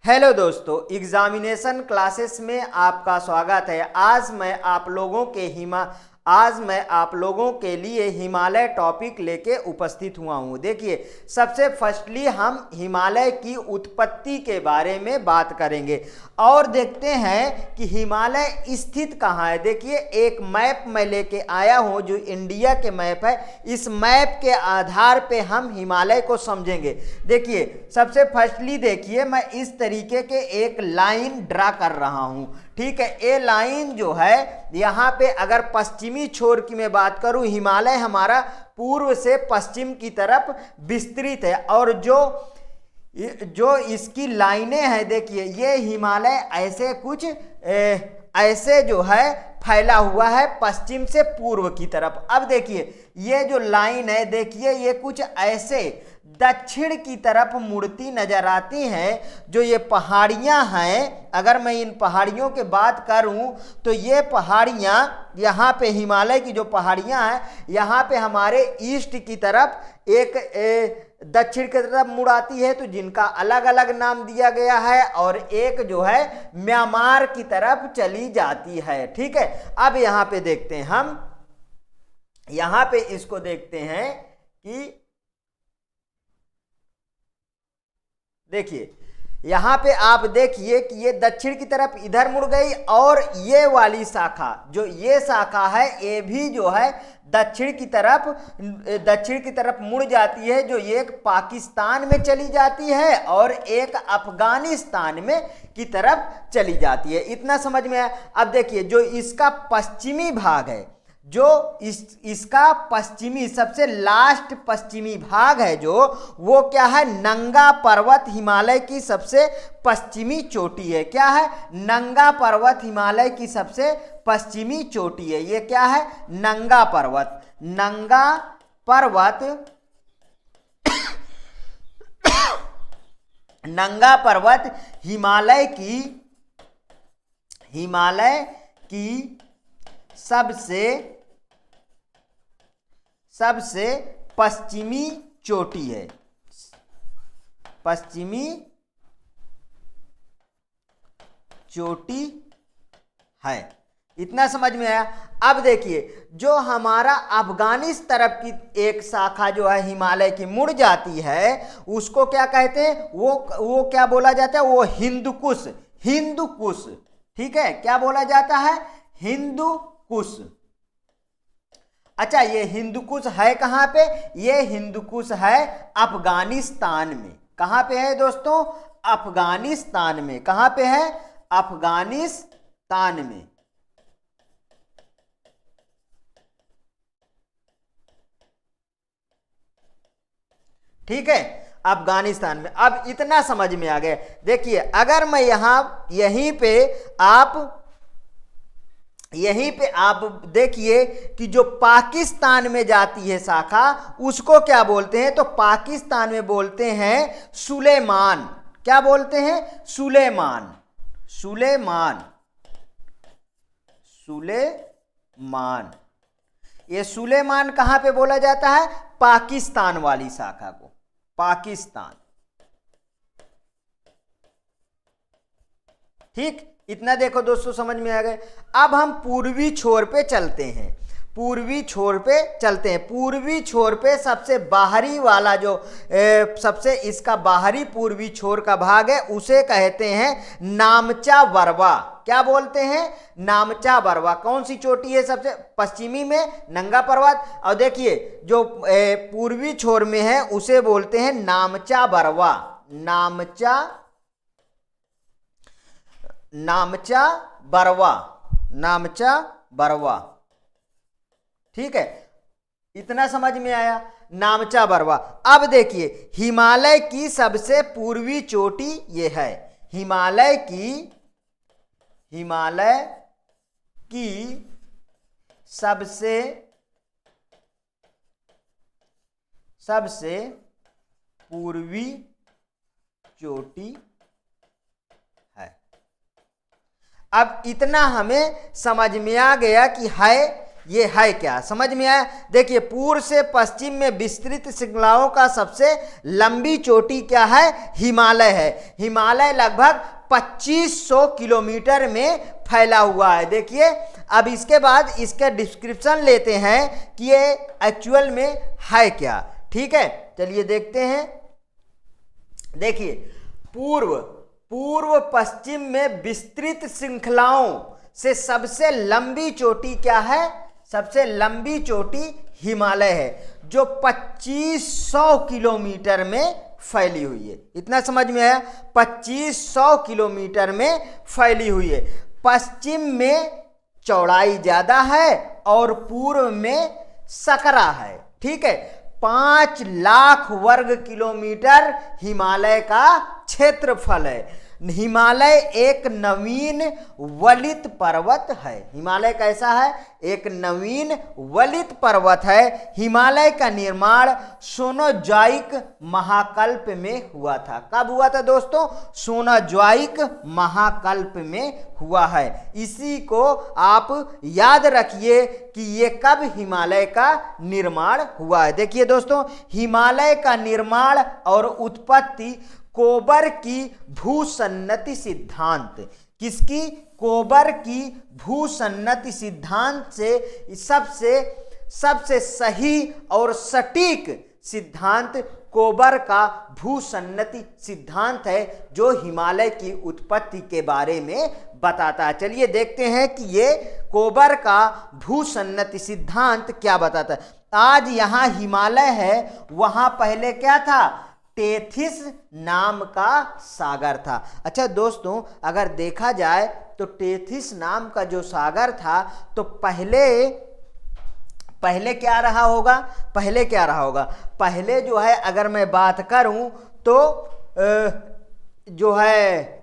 Hello दोस्तों, examination classes में आपका स्वागत है। आज मैं आप लोगों के लिए हिमालय टॉपिक लेके उपस्थित हुआ हूँ। देखिए, सबसे फर्स्टली हम हिमालय की उत्पत्ति के बारे में बात करेंगे और देखते हैं कि हिमालय स्थित कहाँ है। देखिए, एक मैप मैं लेके आया हूँ जो इंडिया के मैप है। इस मैप के आधार पे हम हिमालय को समझेंगे। देखिए, सबसे फर्स्टली देखिए, मैं इस तरीके के एक लाइन ड्रा कर रहा हूँ। ठीक है, ये लाइन जो है यहाँ पे अगर पश्चिमी छोर की मैं बात करूं, हिमालय हमारा पूर्व से पश्चिम की तरफ विस्तृत है और जो इसकी लाइनें हैं, देखिए ये हिमालय ऐसे कुछ ऐसे जो है फैला हुआ है पश्चिम से पूर्व की तरफ। अब देखिए, ये जो लाइन है, देखिए ये कुछ ऐसे दक्षिण की तरफ मुड़ती नजर आती हैं। जो ये पहाड़ियां हैं, अगर मैं इन पहाड़ियों की बात करूं तो ये पहाड़ियां यहाँ पे हिमालय की जो पहाड़ियां हैं, यहाँ पे हमारे ईस्ट की तरफ एक दक्षिण की तरफ मुड़ आती है, तो जिनका अलग अलग नाम दिया गया है, और एक जो है म्यांमार की तरफ चली जाती है। ठीक है, अब यहाँ पे देखते हैं, हम यहाँ पे इसको देखते हैं कि देखिए, यहां पे आप देखिए कि ये दक्षिण की तरफ इधर मुड़ गई, और ये वाली शाखा, जो ये शाखा है, ये भी जो है दक्षिण की तरफ मुड़ जाती है, जो एक पाकिस्तान में चली जाती है और एक अफगानिस्तान में की तरफ चली जाती है। इतना समझ में आया। अब देखिए, जो इसका पश्चिमी भाग है, जो इसका पश्चिमी सबसे लास्ट पश्चिमी भाग है, जो वो क्या है, नंगा पर्वत हिमालय की सबसे पश्चिमी चोटी है। क्या है? नंगा पर्वत हिमालय की सबसे पश्चिमी चोटी है। ये क्या है? नंगा पर्वत। नंगा पर्वत नंगा पर्वत हिमालय की सबसे पश्चिमी चोटी है। पश्चिमी चोटी है। इतना समझ में आया। अब देखिए, जो हमारा अफगानिस्तान तरफ की एक शाखा जो है हिमालय की मुड़ जाती है, उसको क्या कहते हैं? वो क्या बोला जाता है? वो हिंदुकुश। ठीक है, क्या बोला जाता है? हिंदुकुश। अच्छा, ये हिंदुकुश है कहां पे? ये हिंदुकुश है अफगानिस्तान में। कहां पे है दोस्तों? अफगानिस्तान में। कहां पे है? अफगानिस्तान में। ठीक है, अफगानिस्तान में। अब इतना समझ में आ गया। देखिए, अगर मैं यहीं पे आप देखिए कि जो पाकिस्तान में जाती है शाखा, उसको क्या बोलते हैं? तो पाकिस्तान में बोलते हैं सुलेमान। क्या बोलते हैं? सुलेमान। ये सुलेमान कहां पे बोला जाता है? पाकिस्तान वाली शाखा को। पाकिस्तान। ठीक, इतना देखो दोस्तों, समझ में आ गए। अब हम पूर्वी छोर पे चलते हैं। पूर्वी छोर पे सबसे बाहरी वाला जो सबसे इसका बाहरी पूर्वी छोर का भाग है, उसे कहते हैं नामचा बरवा। क्या बोलते हैं? नामचा बरवा। कौन सी चोटी है सबसे पश्चिमी में? नंगा पर्वत। और देखिए, जो पूर्वी छोर में है उसे बोलते हैं नामचा बरवा। नामचा बरवा। ठीक है, इतना समझ में आया। नामचा बरवा। अब देखिए, हिमालय की सबसे पूर्वी चोटी ये है। हिमालय की सबसे पूर्वी चोटी है। अब इतना हमें समझ में आ गया कि है ये है क्या, समझ में आया। देखिए पूर्व से पश्चिम में विस्तृत श्रृंखलाओं का सबसे लंबी चोटी क्या है, हिमालय है। हिमालय लगभग 2500 किलोमीटर में फैला हुआ है। देखिए अब इसके बाद इसका डिस्क्रिप्शन लेते हैं कि ये एक्चुअल में है क्या। ठीक है, चलिए देखते हैं। देखिए पूर्व पश्चिम में विस्तृत श्रृंखलाओं से सबसे लंबी चोटी क्या है, सबसे लंबी चोटी हिमालय है, जो 2500 किलोमीटर में फैली हुई है। इतना समझ में आया, 2500 किलोमीटर में फैली हुई है। पश्चिम में चौड़ाई ज्यादा है और पूर्व में सकरा है। ठीक है, 5 लाख वर्ग किलोमीटर हिमालय का क्षेत्रफल है। हिमालय एक नवीन वलित पर्वत है। हिमालय कैसा है, एक नवीन वलित पर्वत है। हिमालय का निर्माण सोनोजॉइक महाकल्प में हुआ था। कब हुआ था दोस्तों, सोनोजॉइक महाकल्प में हुआ है। इसी को आप याद रखिए कि ये कब हिमालय का निर्माण हुआ है। देखिए दोस्तों, हिमालय का निर्माण और उत्पत्ति कोबर की भूसन्नति सिद्धांत, किसकी, कोबर की भूसन्नति सिद्धांत से सबसे सही और सटीक सिद्धांत कोबर का भूसन्नति सिद्धांत है, जो हिमालय की उत्पत्ति के बारे में बताता है। चलिए देखते हैं कि ये कोबर का भूसन्नति सिद्धांत क्या बताता है। आज यहाँ हिमालय है, वहाँ पहले क्या था, टेथिस नाम का सागर था। अच्छा दोस्तों, अगर देखा जाए तो टेथिस नाम का जो सागर था, तो पहले क्या रहा होगा, पहले जो है अगर मैं बात करूं तो जो है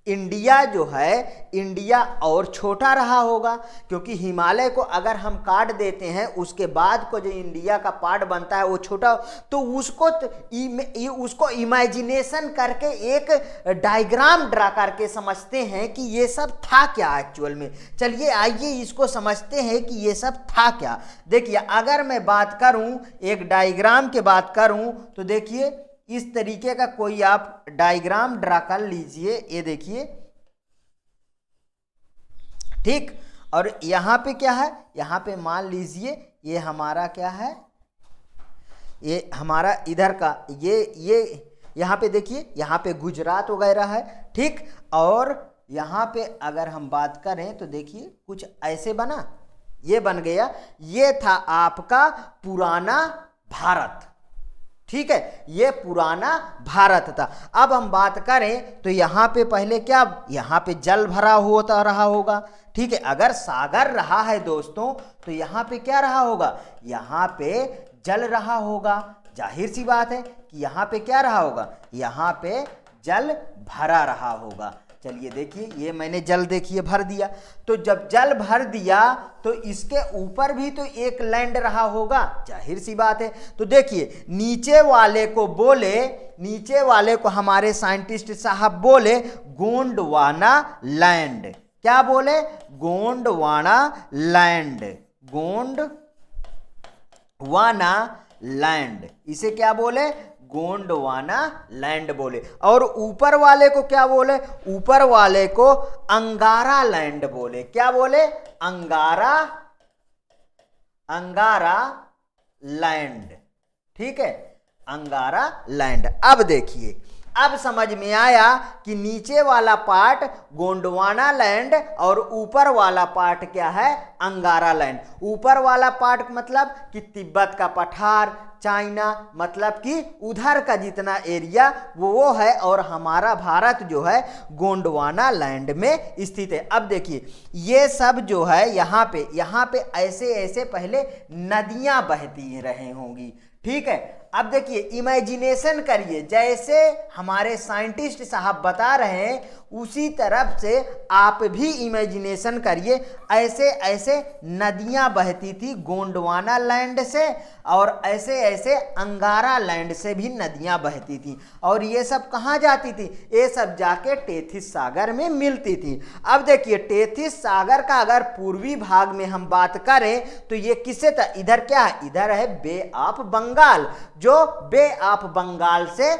इंडिया और छोटा रहा होगा, क्योंकि हिमालय को अगर हम काट देते हैं उसके बाद को जो इंडिया का पार्ट बनता है वो छोटा, तो उसको इमेजिनेशन करके एक डायग्राम ड्रा करके समझते हैं कि ये सब था क्या एक्चुअल में। चलिए आइए इसको समझते हैं कि ये सब था क्या। देखिए अगर मैं बात करूं, एक डायग्राम की बात करूं, तो देखिए इस तरीके का कोई आप डायग्राम ड्रा कर लीजिए। ये देखिए, ठीक, और यहां पे क्या है, यहां पे मान लीजिए ये हमारा क्या है, ये हमारा इधर का ये यहां पे देखिए, यहां पे गुजरात वगैरह है। ठीक, और यहां पे अगर हम बात करें तो देखिए कुछ ऐसे बना, ये बन गया, ये था आपका पुराना भारत। ठीक है, ये पुराना भारत था। अब हम बात करें तो यहाँ पे पहले क्या, यहाँ पे जल भरा होता रहा होगा। ठीक है, अगर सागर रहा है दोस्तों तो यहाँ पे क्या रहा होगा, यहाँ पे जल रहा होगा। जाहिर सी बात है कि यहाँ पे क्या रहा होगा, यहाँ पे जल भरा रहा होगा। चलिए देखिए, ये मैंने जल देखिए भर दिया, तो जब जल भर दिया तो इसके ऊपर भी तो एक लैंड रहा होगा, जाहिर सी बात है। तो देखिए नीचे वाले को हमारे साइंटिस्ट साहब बोले गोंडवाना लैंड। क्या बोले, गोंडवाना लैंड, गोंडवाना लैंड, इसे क्या बोले, गोंडवाना लैंड बोले। और ऊपर वाले को क्या बोले, ऊपर वाले को अंगारा लैंड बोले। क्या बोले, अंगारा लैंड। ठीक है, अंगारा लैंड। अब देखिए, अब समझ में आया कि नीचे वाला पार्ट गोंडवाना लैंड और ऊपर वाला पार्ट क्या है, अंगारा लैंड। ऊपर वाला पार्ट मतलब कि तिब्बत का पठार, चाइना, मतलब कि उधर का जितना एरिया वो है, और हमारा भारत जो है गोंडवाना लैंड में स्थित है। अब देखिए ये सब जो है यहाँ पे ऐसे ऐसे पहले नदियां बहती रहे होंगी। ठीक है, अब देखिए इमेजिनेशन करिए, जैसे हमारे साइंटिस्ट साहब बता रहे हैं उसी तरफ से आप भी इमेजिनेशन करिए। ऐसे ऐसे नदियां बहती थी गोंडवाना लैंड से, और ऐसे ऐसे अंगारा लैंड से भी नदियां बहती थी, और ये सब कहाँ जाती थी? ये सब जाके टेथिस सागर में मिलती थी। अब देखिए टेथिस सागर का अगर पूर्वी भाग में हम बात करें तो ये किससे था? इधर क्या है? इधर है बे ऑफ बंगाल, जो बे ऑफ बंगाल से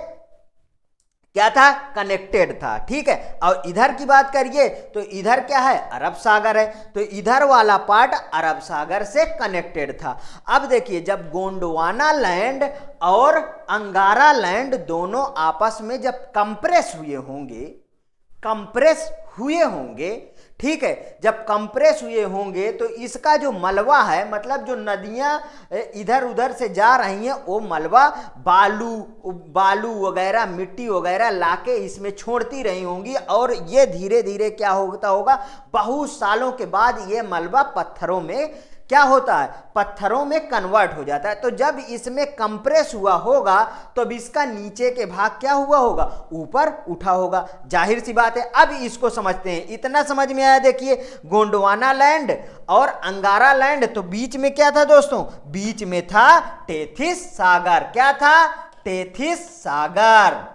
क्या था? कनेक्टेड था। ठीक है, और इधर की बात करिए तो इधर क्या है? अरब सागर है, तो इधर वाला पार्ट अरब सागर से कनेक्टेड था। अब देखिए जब गोंडवाना लैंड और अंगारा लैंड दोनों आपस में जब कंप्रेस हुए होंगे, ठीक है, जब कंप्रेस हुए होंगे तो इसका जो मलबा है, मतलब जो नदियां इधर उधर से जा रही हैं, वो मलबा बालू वगैरह मिट्टी वगैरह लाके इसमें छोड़ती रही होंगी, और ये धीरे धीरे क्या होता होगा? बहुत सालों के बाद ये मलबा पत्थरों में क्या होता है? पत्थरों में कन्वर्ट हो जाता है। तो जब इसमें कंप्रेस हुआ होगा तो अब इसका नीचे के भाग क्या हुआ होगा? ऊपर उठा होगा। जाहिर सी बात है। अब इसको समझते हैं। इतना समझ में आया? देखिए गोंडवाना लैंड और अंगारा लैंड, तो बीच में क्या था दोस्तों? बीच में था टेथिस सागर। क्या था? टेथिस सागर।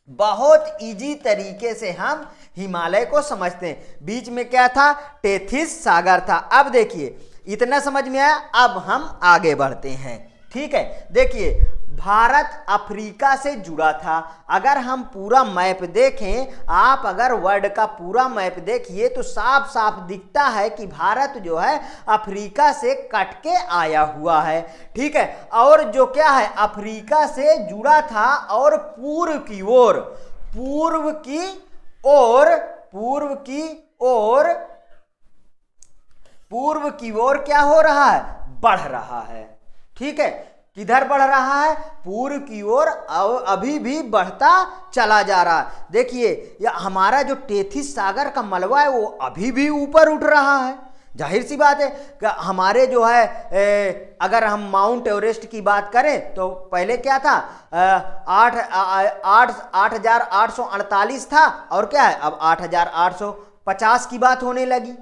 बहुत इजी तरीके से हम हिमालय को समझते हैं। बीच में क्या था? टेथिस सागर था। अब देखिए इतना समझ में आया। अब हम आगे बढ़ते हैं। ठीक है, देखिए भारत अफ्रीका से जुड़ा था। अगर हम पूरा मैप देखें, आप अगर वर्ल्ड का पूरा मैप देखिए तो साफ साफ दिखता है कि भारत जो है अफ्रीका से कट के आया हुआ है। ठीक है, और जो क्या है? अफ्रीका से जुड़ा था, और पूर्व की ओर क्या हो रहा है? बढ़ रहा है। ठीक है, किधर बढ़ रहा है? पूर्व की ओर अभी भी बढ़ता चला जा रहा है। देखिए हमारा जो टेथिस सागर का मलबा है वो अभी भी ऊपर उठ रहा है। जाहिर सी बात है कि हमारे जो है अगर हम माउंट एवरेस्ट की बात करें तो पहले क्या था? 8,848 था, और क्या है? अब 8,850 की बात होने लगी।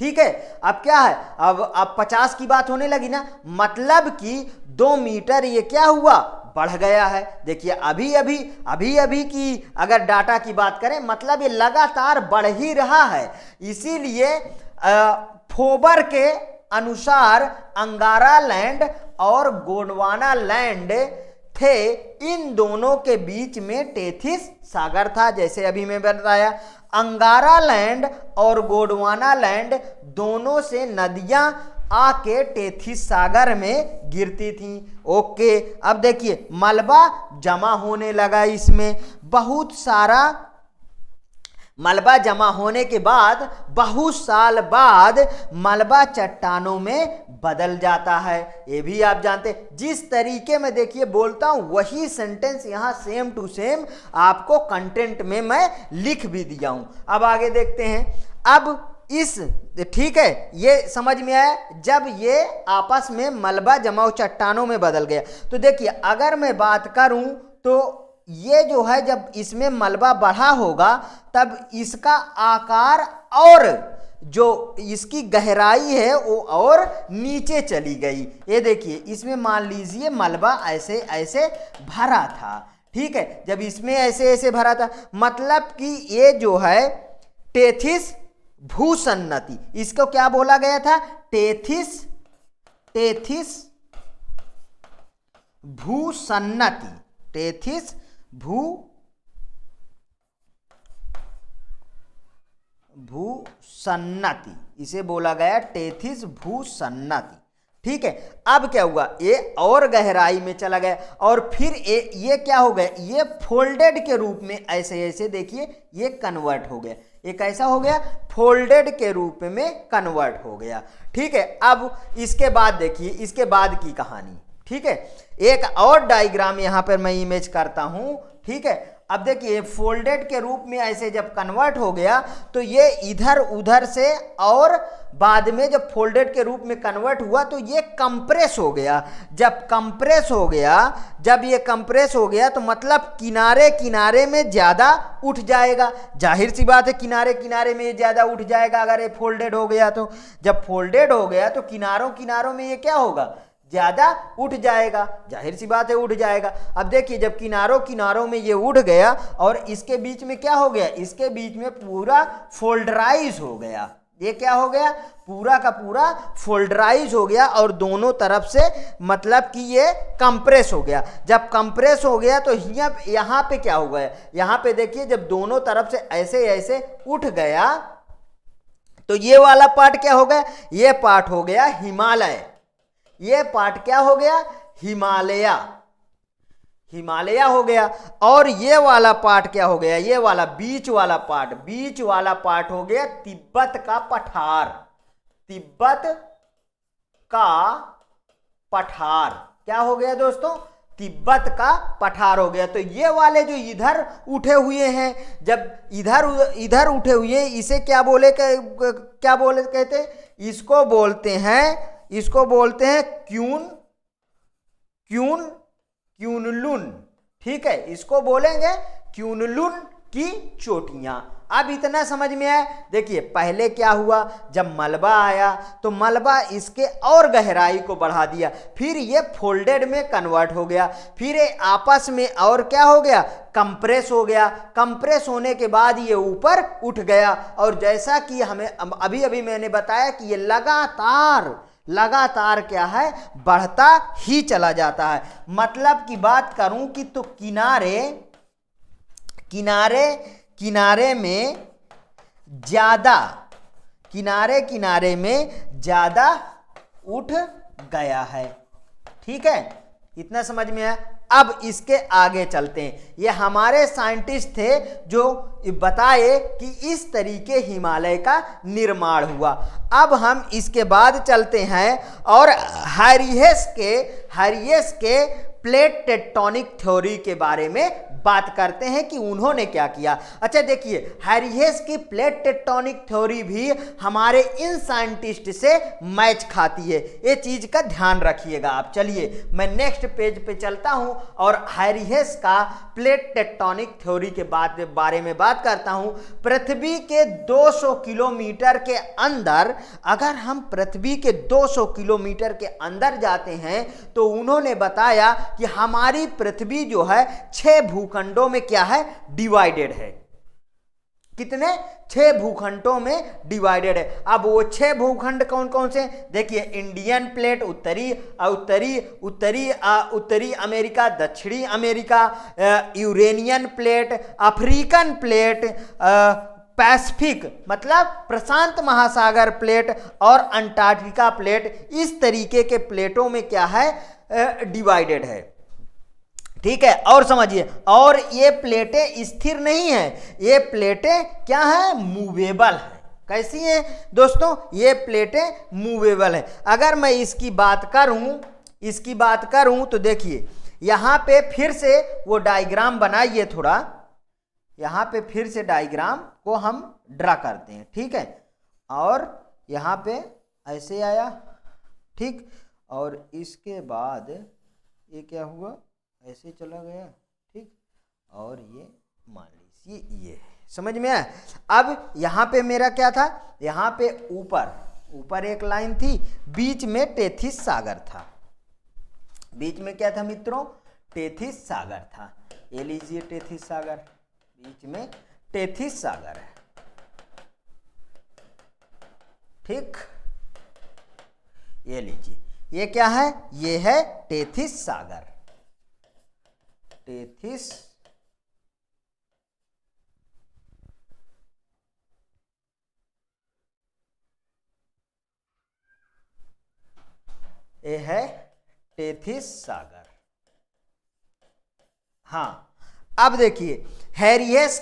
ठीक है, अब क्या है? अब 50 की बात होने लगी ना, मतलब कि 2 मीटर ये क्या हुआ? बढ़ गया है। देखिए अभी की अगर डाटा की बात करें, मतलब ये लगातार बढ़ ही रहा है। इसीलिए फोबर के अनुसार अंगारा लैंड और गोंडवाना लैंड थे, इन दोनों के बीच में टेथिस सागर था। जैसे अभी मैं बताया, अंगारा लैंड और गोंडवाना लैंड दोनों से नदियां आके टेथिस सागर में गिरती थी। ओके, अब देखिए मलबा जमा होने लगा। इसमें बहुत सारा मलबा जमा होने के बाद बहुत साल बाद मलबा चट्टानों में बदल जाता है। ये भी आप जानते हैं। जिस तरीके में देखिए बोलता हूं वही सेंटेंस यहां सेम टू सेम आपको कंटेंट में मैं लिख भी दिया हूं। अब आगे देखते हैं। अब ठीक है, ये समझ में आया जब ये आपस में मलबा जमाव चट्टानों में बदल गया। तो देखिए अगर मैं बात करूं तो ये जो है जब इसमें मलबा बढ़ा होगा तब इसका आकार और जो इसकी गहराई है वो और नीचे चली गई। ये देखिए इसमें मान लीजिए मलबा ऐसे ऐसे भरा था। ठीक है, जब इसमें ऐसे ऐसे भरा था मतलब कि ये जो है टेथिस भूसन्नति, इसको क्या बोला गया था? टेथिस भूसन्नति, टेथिस भूसन्नति, इसे बोला गया टेथिस भूसन्नति। ठीक है, अब क्या हुआ? ये और गहराई में चला गया और फिर ये क्या हो गया? ये फोल्डेड के रूप में ऐसे ऐसे देखिए ये कन्वर्ट हो गया। ये कैसा हो गया? फोल्डेड के रूप में कन्वर्ट हो गया। ठीक है, अब इसके बाद देखिए इसके बाद की कहानी। ठीक है, एक और डायग्राम यहां पर मैं इमेज करता हूं। ठीक है, अब देखिए फोल्डेड के रूप में ऐसे जब कन्वर्ट हो गया तो ये इधर उधर से, और बाद में जब फोल्डेड के रूप में कन्वर्ट हुआ तो ये कंप्रेस हो गया। जब कंप्रेस हो गया, जब ये कंप्रेस हो गया तो मतलब किनारे किनारे में ज़्यादा उठ जाएगा। जाहिर सी बात है किनारे किनारे में ये ज़्यादा उठ जाएगा अगर ये फोल्डेड हो गया तो। जब फोल्डेड हो गया तो किनारों किनारों में ये क्या होगा, ज़्यादा उठ जाएगा। जाहिर सी बात है उठ जाएगा। अब देखिए जब किनारों किनारों में ये उठ गया और इसके बीच में क्या हो गया, इसके बीच में पूरा फोल्डराइज हो गया। ये क्या हो गया, पूरा का पूरा फोल्डराइज हो गया और दोनों तरफ से मतलब कि ये कंप्रेस हो गया। जब कंप्रेस हो गया तो यहाँ पे क्या हो गया, यहाँ पे देखिए जब दोनों तरफ से ऐसे ऐसे उठ गया तो ये वाला पार्ट क्या हो गया, ये पार्ट हो गया हिमालय। ये पार्ट क्या हो गया, हिमालय, हिमालय हो गया। और ये वाला पार्ट क्या हो गया, ये वाला बीच वाला पार्ट हो गया तिब्बत का पठार। तिब्बत का पठार क्या हो गया दोस्तों, तिब्बत का पठार हो गया। तो ये वाले जो इधर उठे हुए हैं, जब इधर उठे हुए हैं, इसे क्या बोले कहते, इसको बोलते हैं क्यूनलुन। ठीक है, इसको बोलेंगे क्यूनलुन की चोटियां। अब इतना समझ में आया। देखिए पहले क्या हुआ, जब मलबा आया तो मलबा इसके और गहराई को बढ़ा दिया, फिर ये फोल्डेड में कन्वर्ट हो गया, फिर ये आपस में और क्या हो गया, कंप्रेस हो गया। कंप्रेस होने के बाद ये ऊपर उठ गया। और जैसा कि हमें अभी मैंने बताया कि ये लगातार क्या है, बढ़ता ही चला जाता है। मतलब की बात करूं कि तो किनारे में ज्यादा उठ गया है। ठीक है, इतना समझ में आया। अब इसके आगे चलते हैं। ये हमारे साइंटिस्ट थे जो बताए कि इस तरीके हिमालय का निर्माण हुआ। अब हम इसके बाद चलते हैं और हैरियस के प्लेट टेक्टोनिक थ्योरी के बारे में बात करते हैं कि उन्होंने क्या किया। अच्छा देखिए, हैरियस की प्लेट टेक्टोनिक थ्योरी भी हमारे इन साइंटिस्ट से मैच खाती है। ये चीज का ध्यान रखिएगा आप। चलिए मैं नेक्स्ट पेज पे चलता हूं और हैरियस का प्लेट टेक्टोनिक थ्योरी के बारे में बात करता हूं। पृथ्वी के 200 किलोमीटर के अंदर, अगर हम पृथ्वी के 200 किलोमीटर के अंदर जाते हैं तो उन्होंने बताया कि हमारी पृथ्वी जो है 6 भूखंडों में क्या है, डिवाइडेड है। कितने, 6 भूखंडों में डिवाइडेड है। अब वो 6 भूखंड कौन कौन से, देखिए इंडियन प्लेट, उत्तरी अमेरिका, दक्षिणी America, Uranian plate, African plate, Pacific मतलब प्रशांत महासागर प्लेट और अंटार्कटिका प्लेट। इस तरीके के प्लेटों में क्या है, डिवाइडेड है। ठीक है, और समझिए, और ये प्लेटें स्थिर नहीं है, ये प्लेटें क्या है, मूवेबल है। कैसी हैं दोस्तों, ये प्लेटें मूवेबल है। अगर मैं इसकी बात करूं तो देखिए यहां पे फिर से वो डायग्राम बनाइए थोड़ा, यहां पे फिर से डायग्राम को हम ड्रा करते हैं। ठीक है, और यहां पे ऐसे आया, ठीक, और इसके बाद ये क्या हुआ, ऐसे चला गया, ठीक, और ये मान लीजिए ये समझ में आया। अब यहाँ पे मेरा क्या था, यहाँ पे ऊपर एक लाइन थी, बीच में टेथिस सागर था। बीच में क्या था मित्रों, टेथिस सागर था। ये लीजिए टेथिस सागर, बीच में टेथिस सागर है। ठीक, ये लीजिए, ये क्या है, ये है टेथिस सागर। टेथिस ये है टेथिस सागर। हाँ, अब देखिए हैरियस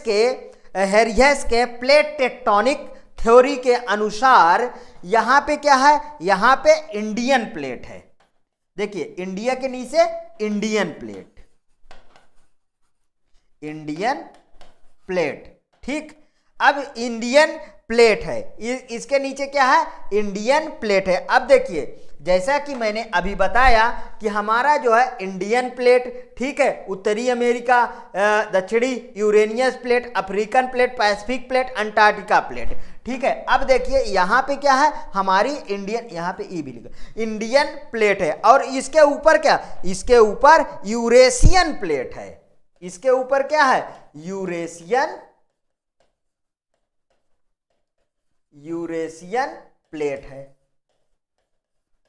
के प्लेट टेक्टोनिक थ्योरी के अनुसार यहां पे क्या है, यहां पे इंडियन प्लेट है। देखिए इंडिया के नीचे इंडियन प्लेट, इंडियन प्लेट। ठीक, अब इंडियन प्लेट है, इसके नीचे क्या है, इंडियन प्लेट है। अब देखिए जैसा कि मैंने अभी बताया कि हमारा जो है इंडियन प्लेट, ठीक है, उत्तरी अमेरिका, दक्षिणी Uranus plate, African plate, Pacific plate, Antarctica plate. ठीक है, अब देखिए यहाँ पे क्या है, हमारी इंडियन, यहाँ पे ई भी लिखा, इंडियन प्लेट है। और इसके ऊपर क्या, इसके ऊपर यूरेशियन प्लेट है। इसके ऊपर क्या है, यूरेशियन प्लेट है।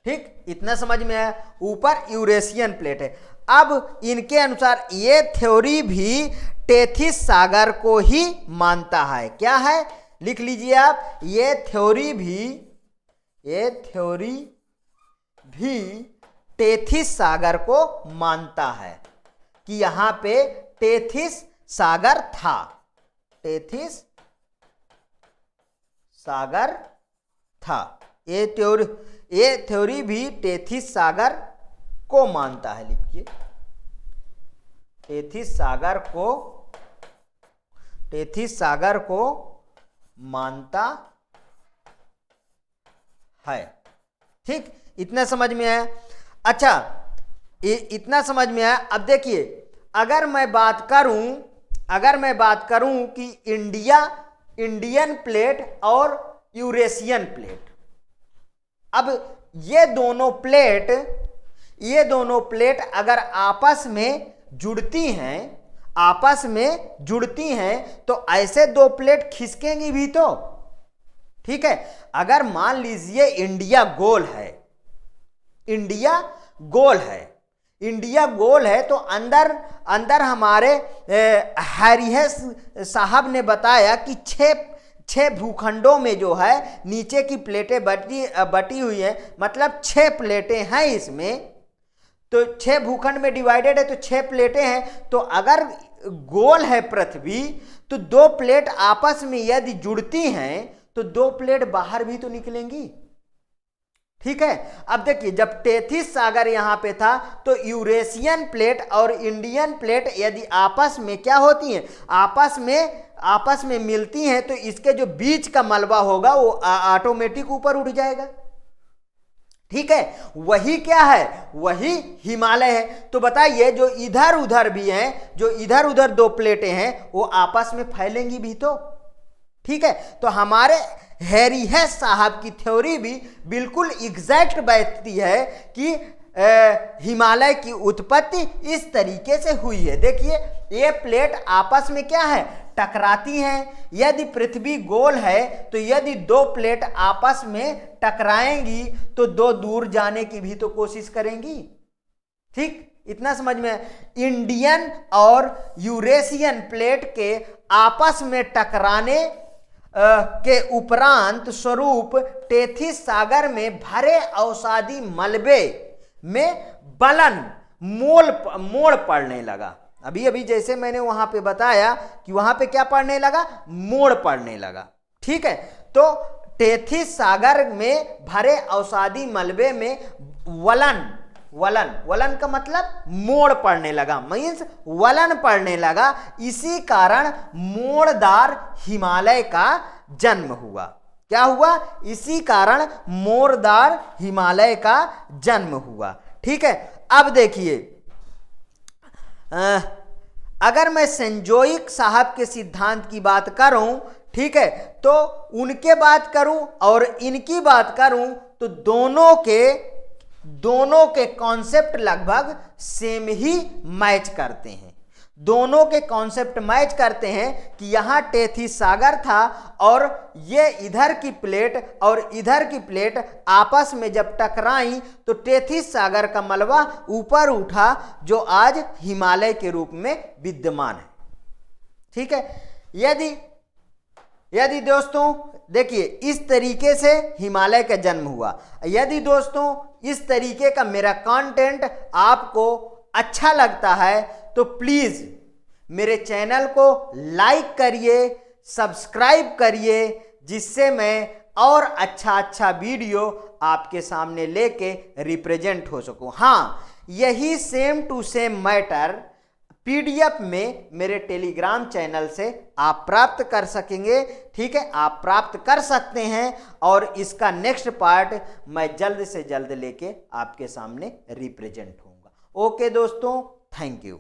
ठीक, इतना समझ में आया, ऊपर यूरेशियन प्लेट है। अब इनके अनुसार ये थ्योरी भी टेथिस सागर को ही मानता है। क्या है, लिख लीजिए आप, ये थ्योरी भी टेथिस सागर को मानता है कि यहां पे टेथिस सागर था, टेथिस सागर था। ये थ्योरी भी टेथिस सागर को मानता है। लिखिए, टेथिस सागर को मानता है। ठीक, इतना समझ में आया। अच्छा, इतना समझ में आया। अब देखिए, अगर मैं बात करूं कि इंडियन प्लेट और यूरेशियन प्लेट, अब ये दोनों प्लेट अगर आपस में जुड़ती हैं तो ऐसे दो प्लेट खिसकेंगी भी तो। ठीक है, अगर मान लीजिए इंडिया गोल है तो अंदर हमारे हैरियस साहब ने बताया कि छह भूखंडों में जो है नीचे की प्लेटें बटी हुई हैं, मतलब 6 प्लेटें हैं इसमें, तो 6 भूखंड में डिवाइडेड है तो 6 प्लेटें हैं। तो अगर गोल है पृथ्वी तो 2 प्लेट आपस में यदि जुड़ती हैं तो 2 प्लेट बाहर भी तो निकलेंगी। ठीक है, अब देखिए, जब टेथिस सागर यहां पे था तो यूरेशियन प्लेट और इंडियन प्लेट यदि आपस में क्या होती हैं, आपस में मिलती हैं तो इसके जो बीच का मलबा होगा वो ऑटोमेटिक ऊपर उठ जाएगा। ठीक है, वही क्या है, वही हिमालय है। तो बताइए, जो इधर उधर भी हैं, जो इधर उधर 2 प्लेटें हैं, वो आपस में फैलेंगी भी तो। ठीक है, तो हमारे हैरियस साहब की थ्योरी भी बिल्कुल एग्जैक्ट बैठती है कि हिमालय की उत्पत्ति इस तरीके से हुई है। देखिए, ये प्लेट आपस में क्या है, टकराती हैं। यदि पृथ्वी गोल है तो यदि 2 प्लेट आपस में टकराएंगी तो 2 दूर जाने की भी तो कोशिश करेंगी। ठीक, इतना समझ में। इंडियन और यूरेशियन प्लेट के आपस में टकराने के उपरांत स्वरूप टेथिस सागर में भरे अवसादी मलबे में बलन मोड़ पड़ने लगा। अभी जैसे मैंने वहां पे बताया कि वहां पे क्या पड़ने लगा, मोड़ पड़ने लगा। ठीक है, तो टेथिस सागर में भरे अवसादी मलबे में वलन का मतलब मोड़ पड़ने लगा, मीन्स वलन पड़ने लगा। इसी कारण मोड़दार हिमालय का जन्म हुआ। क्या हुआ, इसी कारण मोड़दार हिमालय का जन्म हुआ। ठीक है, अब देखिए, अगर मैं सेंजोइक साहब के सिद्धांत की बात करूं, ठीक है, तो उनके बात करूं और इनकी बात करूं तो दोनों के कॉन्सेप्ट लगभग सेम ही मैच करते हैं। दोनों के कॉन्सेप्ट मैच करते हैं कि यहां टेथिस सागर था और ये इधर की प्लेट और इधर की प्लेट आपस में जब टकराई तो टेथिस सागर का मलबा ऊपर उठा, जो आज हिमालय के रूप में विद्यमान है। ठीक है, यदि दोस्तों देखिए, इस तरीके से हिमालय का जन्म हुआ। यदि दोस्तों इस तरीके का मेरा कंटेंट आपको अच्छा लगता है तो प्लीज मेरे चैनल को लाइक करिए, सब्सक्राइब करिए, जिससे मैं और अच्छा वीडियो आपके सामने लेके रिप्रेजेंट हो सकूं। हाँ, यही same to same matter PDF में मेरे टेलीग्राम चैनल से आप प्राप्त कर सकेंगे। ठीक है, आप प्राप्त कर सकते हैं और इसका नेक्स्ट पार्ट मैं जल्द से जल्द लेके आपके सामने रिप्रेजेंट होऊंगा। ओके दोस्तों, थैंक यू।